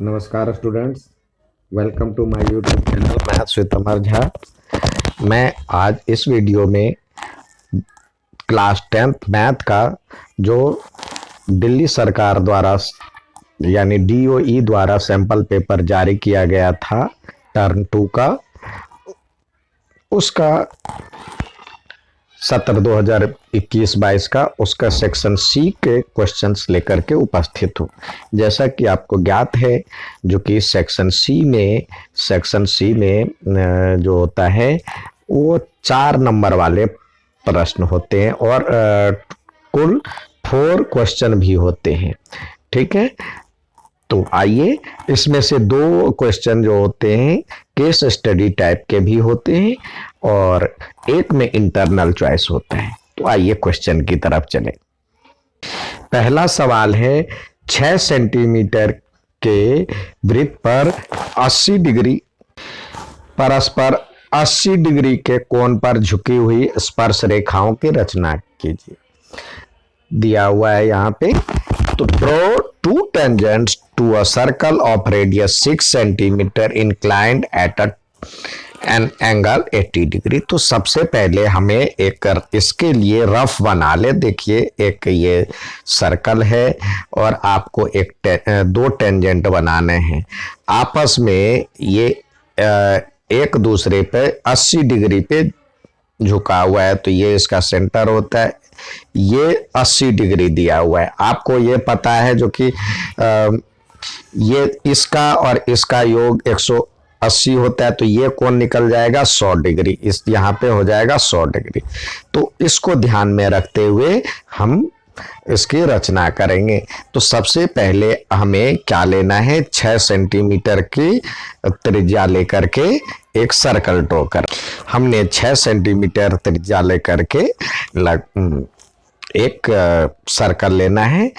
नमस्कार students, welcome to my YouTube channel maths with Amar Jha. मैं आज इस वीडियो में क्लास 10th मैथ का जो दिल्ली सरकार द्वारा यानी डीओई द्वारा सैंपल पेपर जारी किया गया था टर्म 2 का, उसका सत्र 2021-22 का उसका सेक्शन सी के क्वेश्चंस लेकर के उपस्थित हूँ। जैसा कि आपको ज्ञात है जो कि सेक्शन सी में जो होता है वो 4 नंबर वाले प्रश्न होते हैं और कुल 4 क्वेश्चन भी होते हैं। ठीक है, तो आइए, इसमें से 2 क्वेश्चन जो होते हैं केस स्टडी टाइप के भी होते हैं और एक में इंटरनल चॉइस होता है। तो आइए क्वेश्चन की तरफ चलें। पहला सवाल है 6 सेंटीमीटर के वृत्त पर 80 डिग्री परस्पर 80 डिग्री के कोण पर झुकी हुई स्पर्श रेखाओं की रचना कीजिए। दिया हुआ है यहाँ पे, तो draw 2 tangents to a circle of radius 6 centimeter inclined at an angle 80 degree. तो सबसे पहले हमें एक इसके लिए रफ बना ले। देखिए, एक ये सर्कल है और आपको 2 टेंजेंट बनाने हैं। आपस में ये एक दूसरे पे 80 डिग्री पे झुका हुआ है, तो ये इसका सेंटर होता है। ये 80 डिग्री दिया हुआ है, आपको ये पता है जो कि ये इसका और इसका योग 180 होता है, तो ये कोण निकल जाएगा 100 डिग्री, इस यहाँ पे हो जाएगा 100 डिग्री। तो इसको ध्यान में रखते हुए हम इसकी रचना करेंगे। तो सबसे पहले हमें क्या लेना है, 6 सेंटीमीटर की त्रिज्या लेकर के एक सर्कल ड्रॉ कर। हमने 6 सेंटीमीटर त्रिज्या लेकर के एक सर्कल लेना है,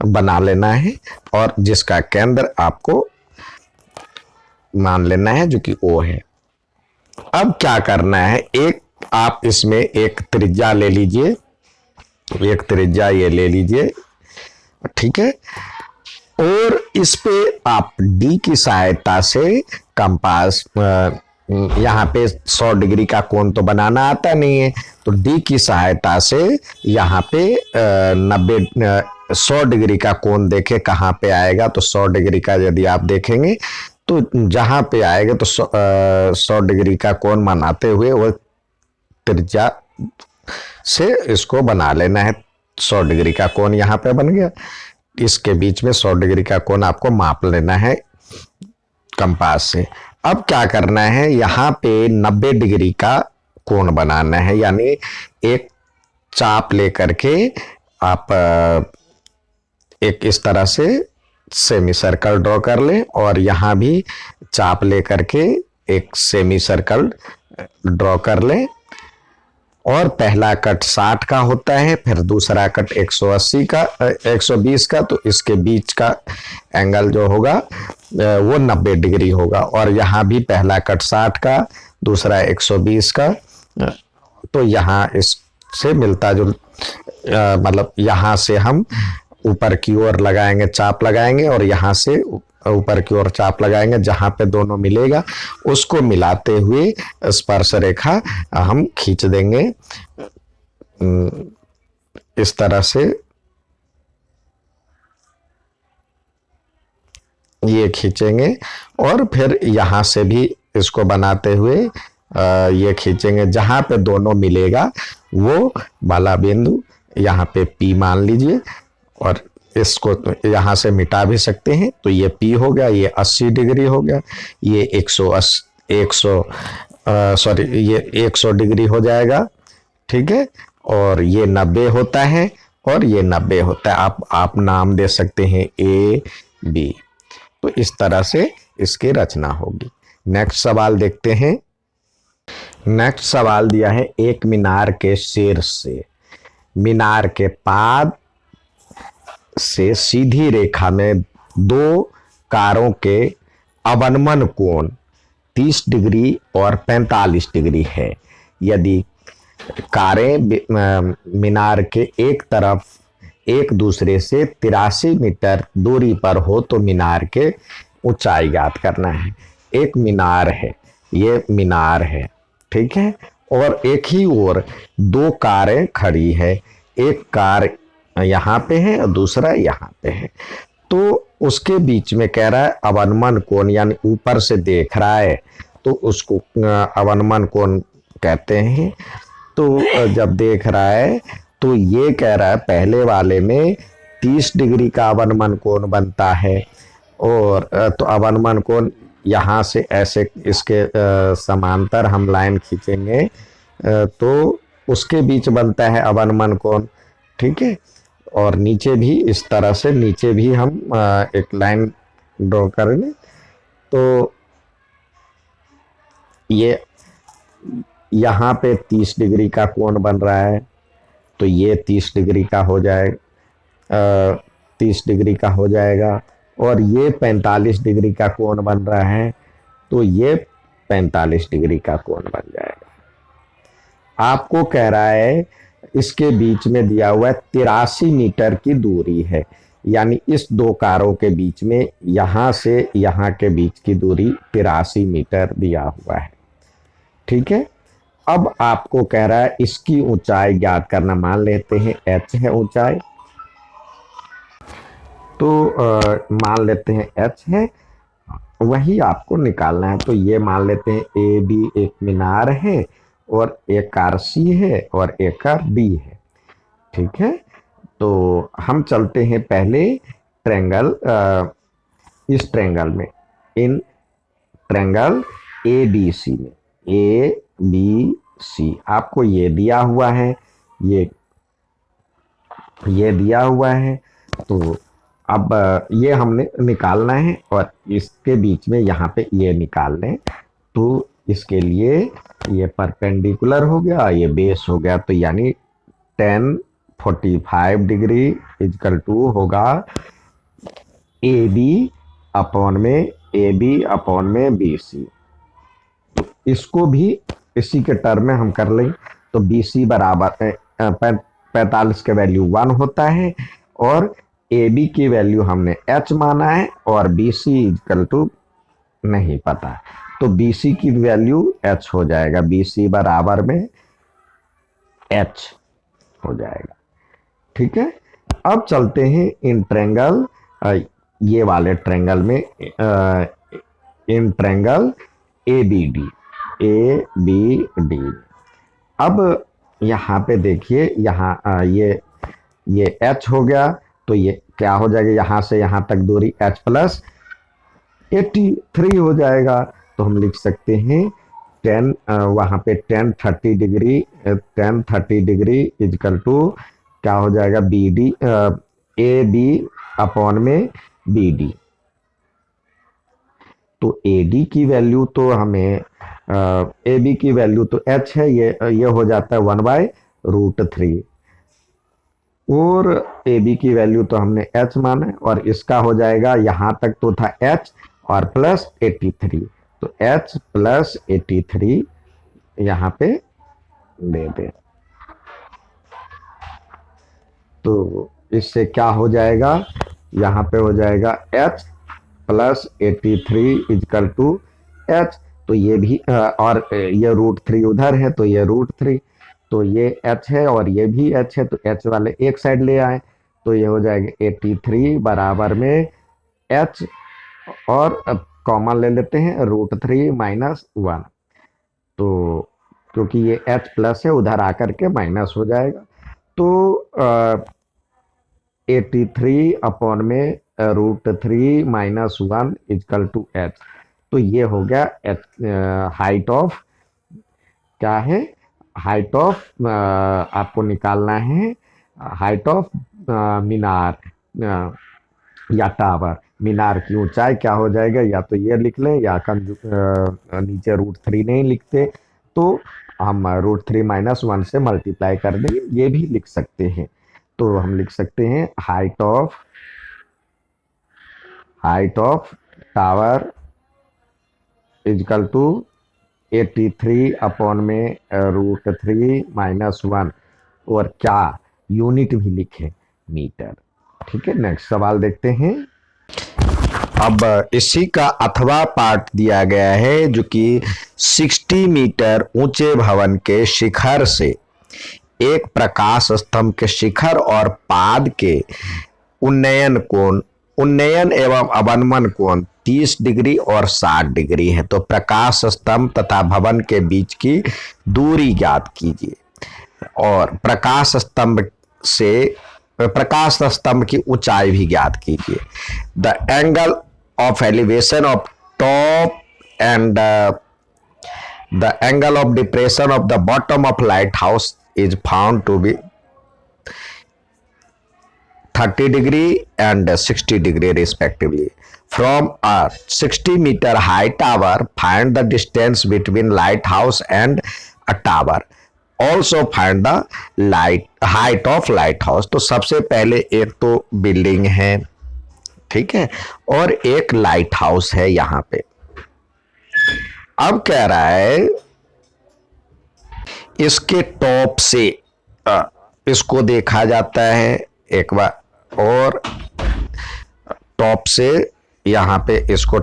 बना लेना है और जिसका केंद्र आपको मान लेना है जो कि O है। अब क्या करना है, एक आप इसमें एक त्रिज्या ले लीजिए, एक त्रिज्या ये ले लीजिए, ठीक है, और इस पे आप D की सहायता से कंपास, यहाँ पे 100 डिग्री का कोण तो बनाना आता नहीं है, तो D की सहायता से यहाँ पे 100 डिग्री का कोण देखे कहाँ पे आएगा। तो 100 डिग्री का यदि आप देखेंगे तो जहाँ पे आएगा तो 100 डिग्री का कोण बनाते हुए वो त्रिज्या से इसको बना लेना है। 100 डिग्री का कोण यहाँ पे बन गया, इसके बीच में 100 डिग्री का कोण आपको माप लेना है कंपास से। अब क्या करना है, यहाँ पे 90 डिग्री का कोण बनाना है, यानी एक चाप लेकर के आप एक इस तरह से सेमी सर्कल ड्रॉ कर लें और यहाँ भी चाप लेकर के एक सेमी सर्कल ड्रॉ कर लें। और पहला कट 60 का होता है, फिर दूसरा कट 180 का 120 का, तो इसके बीच का एंगल जो होगा वो 90 डिग्री होगा। और यहाँ भी पहला कट 60 का, दूसरा 120 का, तो यहाँ इससे मिलता जो मतलब यहाँ से हम ऊपर की ओर लगाएंगे, चाप लगाएंगे और यहाँ से ऊपर की ओर चाप लगाएंगे, जहां पे दोनों मिलेगा उसको मिलाते हुए स्पर्श रेखा हम खींच देंगे इस तरह से। ये खींचेंगे और फिर यहाँ से भी इसको बनाते हुए ये खींचेंगे, जहां पे दोनों मिलेगा वो वाला बिंदु यहाँ पे P मान लीजिए और इसको यहाँ से मिटा भी सकते हैं। तो ये P हो गया, ये 80 डिग्री हो गया, ये 100 डिग्री हो जाएगा, ठीक है। और ये 90 होता है और ये 90 होता है, आप नाम दे सकते हैं A B। तो इस तरह से इसकी रचना होगी। नेक्स्ट सवाल देखते हैं। नेक्स्ट सवाल दिया है, एक मीनार के शीर्ष से मीनार के पाद से सीधी रेखा में 2 कारों के अवनमन कोण 30 डिग्री और 45 डिग्री है। यदि कारें मीनार के एक तरफ एक दूसरे से 83 मीटर दूरी पर हो तो मीनार के ऊंचाई ज्ञात करना है। एक मीनार है, ये मीनार है, ठीक है, और एक ही ओर दो कारें खड़ी है, एक कार यहाँ पे है और दूसरा यहाँ पे है। तो उसके बीच में कह रहा है अवनमन कोण, यानी ऊपर से देख रहा है तो उसको अवनमन कोण कहते हैं। तो जब देख रहा है तो ये कह रहा है पहले वाले में 30 डिग्री का अवनमन कोण बनता है, और तो अवनमन कोण यहाँ से ऐसे इसके समांतर हम लाइन खींचेंगे तो उसके बीच बनता है अवनमन कोण, ठीक है। और नीचे भी इस तरह से नीचे भी हम एक लाइन ड्रॉ करेंगे तो ये यहाँ पे 30 डिग्री का कोण बन रहा है, तो ये 30 डिग्री का हो जाएगा, 30 डिग्री का हो जाएगा, और ये 45 डिग्री का कोण बन रहा है, तो ये 45 डिग्री का कोण बन जाएगा। आपको कह रहा है इसके बीच में दिया हुआ है 83 मीटर की दूरी है, यानी इस दो कारों के बीच में यहाँ से यहाँ के बीच की दूरी 83 मीटर दिया हुआ है, ठीक है। अब आपको कह रहा है इसकी ऊंचाई ज्ञात करना, मान लेते हैं h है ऊंचाई, तो मान लेते हैं h है, वही आपको निकालना है। तो ये मान लेते हैं ए बी एक मीनार है, और एक कार सी है और एक कार डी है, ठीक है। तो हम चलते हैं पहले ट्रेंगल, इस ट्रेंगल में, in triangle A B C में, ए बी सी आपको ये दिया हुआ है, ये दिया हुआ है। तो अब ये हमने निकालना है, और इसके बीच में यहाँ पे ये निकाल लें, तो इसके लिए ये परपेंडिकुलर हो गया, ये बेस हो गया, तो यानी 1045 डिग्री इजकल टू होगा ए बी अपॉन में बी सी। तो इसको भी इसी के टर्म में हम कर लें, तो बी सी बराबर 45 के वैल्यू 1 होता है, और ए बी की वैल्यू हमने h माना है, और बी सी इजकल टू नहीं पता, तो बी सी की वैल्यू h हो जाएगा, बी सी बराबर में h हो जाएगा, ठीक है। अब चलते हैं इन ट्रेंगल, ये वाले ट्रेंगल में, in triangle A B D. अब यहाँ पे देखिए, यहाँ ये h हो गया, तो ये क्या हो जाएगा, यहाँ से यहाँ तक दूरी h प्लस 83 हो जाएगा। तो हम लिख सकते हैं 10 वहाँ पे 1030 डिग्री इजकल टू क्या हो जाएगा, B D A B upon में बी डी। तो ए डी की वैल्यू तो हमें ए बी की वैल्यू तो h है, ये हो जाता है 1/√3, और ए बी की वैल्यू तो हमने h माना है, और इसका हो जाएगा यहाँ तक तो था h और प्लस 83, तो h प्लस 83 यहाँ पे दे दें। तो इससे क्या हो जाएगा, यहाँ पे हो जाएगा h plus 83 is equal to h, तो ये भी और ये √3 उधर है, तो ये √3, तो ये h है और ये भी h है, तो h वाले एक साइड ले आए, तो ये हो जाएगा 83 बराबर में h, और कॉमन ले लेते हैं √3 माइनस 1, तो क्योंकि ये h प्लस है उधर आकर के माइनस हो जाएगा, तो 83 अपॉन में √3 माइनस 1 इजकल टू h। तो ये हो गया हाइट ऑफ, क्या है, हाइट ऑफ आपको निकालना है, हाइट ऑफ मीनार या टावर, मीनार की ऊंचाई क्या हो जाएगा, या तो ये लिख लें, या नीचे √3 नहीं लिखते तो हम √3 माइनस 1 से मल्टीप्लाई कर देंगे, ये भी लिख सकते हैं। तो हम लिख सकते हैं height of tower is equal to 83 upon में √3 माइनस 1, और क्या यूनिट भी लिखे, मीटर, ठीक है। नेक्स्ट सवाल देखते हैं। अब इसी का अथवा पाठ दिया गया है जो कि 60 मीटर ऊंचे भवन के शिखर से एक प्रकाश स्तंभ के शिखर और पाद के उन्नयन एवं अवनमन कोण 30 डिग्री और 60 डिग्री है। तो प्रकाश स्तंभ तथा भवन के बीच की दूरी ज्ञात कीजिए और प्रकाश स्तंभ की ऊंचाई भी ज्ञात कीजिए। The angle of elevation of top and the angle of depression of the bottom of lighthouse is found to be 30 degree and 60 degree respectively. From a 60 meter high tower, find the distance between lighthouse and a tower. Also find the height of lighthouse. तो सबसे पहले एक तो building है, ठीक है, और एक लाइट हाउस है यहां पे। अब कह रहा है इसके टॉप से इसको देखा जाता है एक बार, और टॉप से यहां पे इसको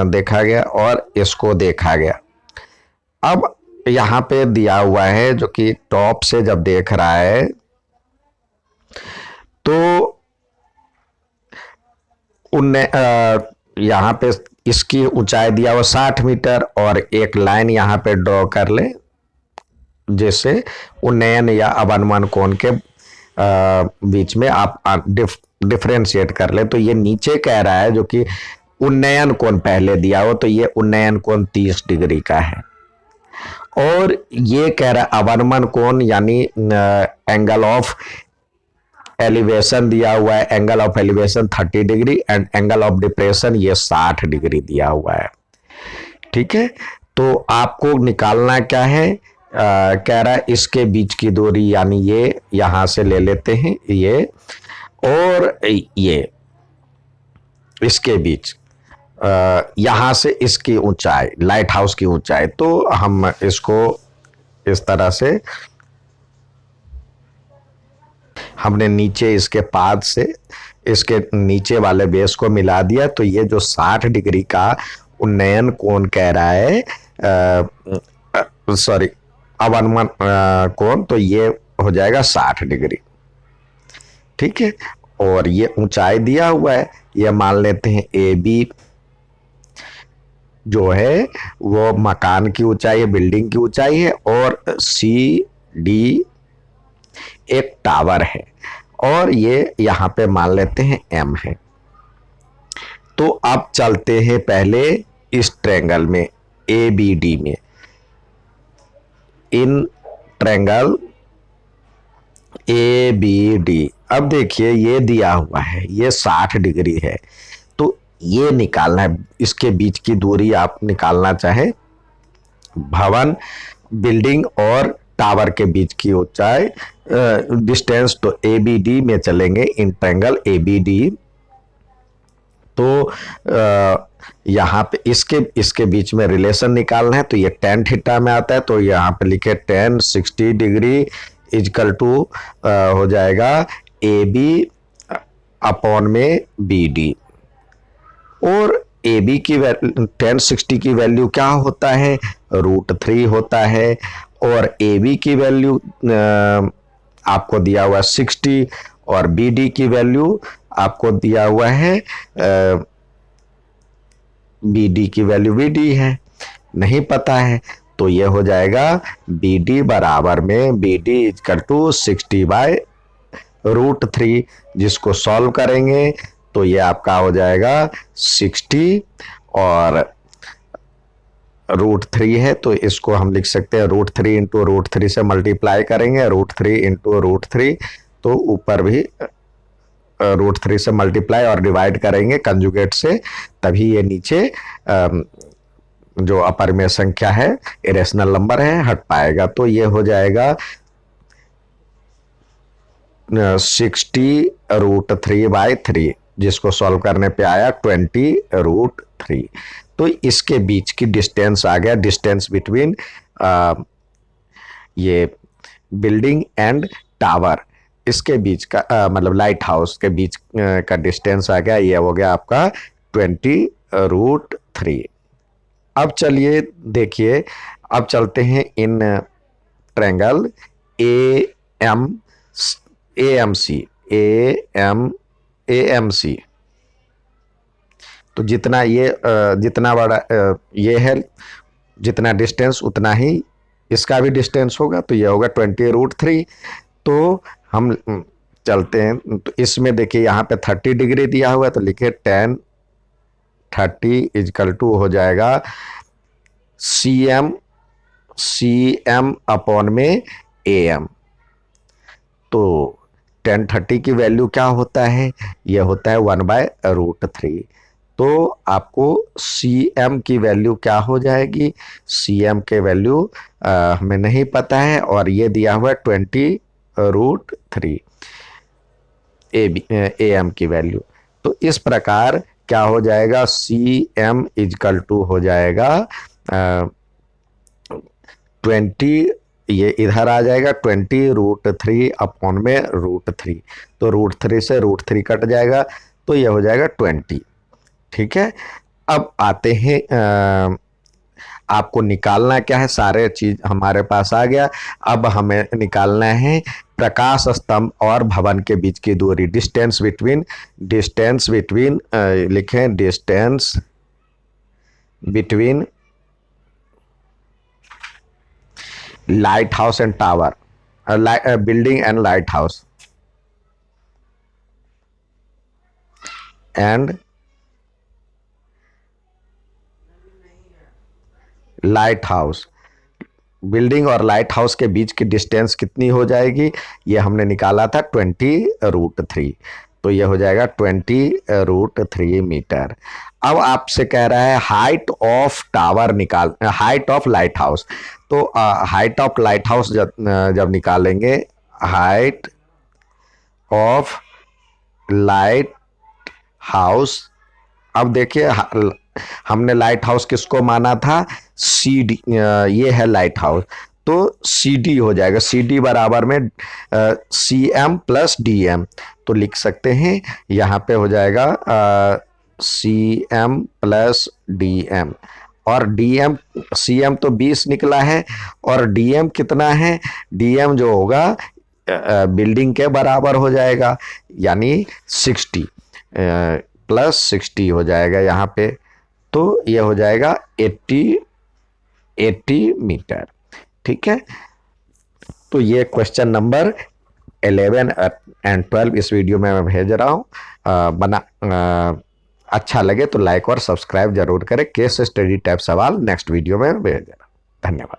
देखा गया और इसको देखा गया। अब यहां पे दिया हुआ है जो कि टॉप से जब देख रहा है तो यहां पे इसकी ऊंचाई दिया हुआ 60 मीटर और एक लाइन यहां पे ड्रॉ कर ले जैसे उन्नयन या अवनमन कोण के बीच में आप डिफरेंशिएट कर ले। तो ये नीचे कह रहा है जो कि उन्नयन कोण पहले दिया हो, तो ये उन्नयन कोण 30 डिग्री का है, और ये कह रहा है अवनमन कोण यानी एंगल ऑफ एलिवेशन दिया हुआ है, angle of elevation 30 degree and angle of depression ये 60 डिग्री दिया हुआ है, ठीक है। तो आपको निकालना क्या है, कह रहा है इसके बीच की दूरी यानी ये यहां से ले लेते हैं ये और ये इसके बीच यहां से इसकी ऊंचाई लाइट हाउस की ऊंचाई। तो हम इसको इस तरह से हमने नीचे इसके पाद से इसके नीचे वाले बेस को मिला दिया। तो ये जो 60 डिग्री का उन्नयन कोण कह रहा है अवनमन कोण, तो ये हो जाएगा 60 डिग्री, ठीक है। और ये ऊंचाई दिया हुआ है, ये मान लेते हैं ए बी जो है वो मकान की ऊंचाई है, बिल्डिंग की ऊंचाई है, और सी डी एक टावर है, और ये यहां पे मान लेते हैं एम है। तो अब चलते हैं पहले इस ट्रायंगल में ए बी डी में। In triangle A B D, अब देखिए ये दिया हुआ है, ये 60 डिग्री है, तो ये निकालना है, इसके बीच की दूरी आप निकालना चाहे भवन बिल्डिंग और टावर के बीच की ऊंचाई डिस्टेंस, तो ए बी डी में चलेंगे in triangle A B D. तो यहाँ पे इसके बीच में रिलेशन निकालना है, तो ये tan थीटा में आता है, तो यहाँ पे लिखे tan 60 डिग्री इजकल टू हो जाएगा ए बी अपॉन में बी डी। और ए बी की tan 60 की वैल्यू क्या होता है, √3 होता है, और ए बी की वैल्यू आपको दिया हुआ 60 और बी डी की वैल्यू आपको दिया हुआ है बी डी की वैल्यू बी डी है, नहीं पता है, तो ये हो जाएगा बी डी बराबर में बी डी इजकल टू 60/√3, जिसको सॉल्व करेंगे तो ये आपका हो जाएगा 60 और √3 है, तो इसको हम लिख सकते हैं √3 इंटू √3 से मल्टीप्लाई करेंगे, √3 इंटू √3, तो ऊपर भी √3 से मल्टीप्लाई और डिवाइड करेंगे कंजुगेट से, तभी ये नीचे जो अपर में संख्या है इरेशनल नंबर है हट पाएगा। तो ये हो जाएगा 60√3/3, जिसको सॉल्व करने पे आया 20√3। तो इसके बीच की डिस्टेंस आ गया, डिस्टेंस बिटवीन ये बिल्डिंग एंड टावर, इसके बीच का मतलब लाइट हाउस के बीच का डिस्टेंस आ गया, ये हो गया आपका 20√3। अब चलिए देखिए, अब चलते हैं in triangle A M M C M C. तो जितना ये जितना बड़ा ये है, जितना डिस्टेंस उतना ही इसका भी डिस्टेंस होगा, तो ये होगा 20√3। तो हम चलते हैं, तो इसमें देखिए यहाँ पे 30 डिग्री दिया हुआ है, तो लिखे 10/30 इजकल टू हो जाएगा सी एम अपॉन में ए एम। तो 10/30 की वैल्यू क्या होता है, यह होता है 1/√3। तो आपको सी एम की वैल्यू क्या हो जाएगी, सी एम के वैल्यू हमें नहीं पता है, और ये दिया हुआ है 20√3 ए एम की वैल्यू। तो इस प्रकार क्या हो जाएगा, सी एम इजकल टू हो जाएगा 20, ये इधर आ जाएगा 20√3 अपॉन में √3। तो √3 से √3 कट जाएगा, तो ये हो जाएगा 20। ठीक है। अब आते हैं आपको निकालना क्या है, सारे चीज हमारे पास आ गया। अब हमें निकालना है प्रकाश स्तंभ और भवन के बीच की दूरी, डिस्टेंस बिटवीन लिखें distance between light house and tower, building and light house and light house. Building और लाइट हाउस के बीच की डिस्टेंस कितनी हो जाएगी, ये हमने निकाला था 20√3। तो ये हो जाएगा 20√3 मीटर। अब आपसे कह रहा है हाइट ऑफ टावर निकाल, हाइट ऑफ लाइट हाउस। तो हाइट ऑफ लाइट हाउस जब निकालेंगे, हाइट ऑफ लाइट हाउस, अब देखिए हमने लाइट हाउस किसको माना था, सी डी, ये है लाइट हाउस, तो सी डी हो जाएगा, सी डी बराबर में C M plus D M. तो लिख सकते हैं यहाँ पे हो जाएगा C M plus D M, और डी एम, सी एम तो 20 निकला है, और डी एम कितना है, डी एम जो होगा बिल्डिंग के बराबर हो जाएगा, यानी 60 प्लस 60 हो जाएगा यहाँ पे। तो ये हो जाएगा 80 मीटर। ठीक है। तो ये क्वेश्चन नंबर 11 एंड 12 इस वीडियो में मैं भेज रहा हूँ। अच्छा लगे तो लाइक और सब्सक्राइब जरूर करें। केस स्टडी टाइप सवाल नेक्स्ट वीडियो में भेज रहा हूँ। धन्यवाद।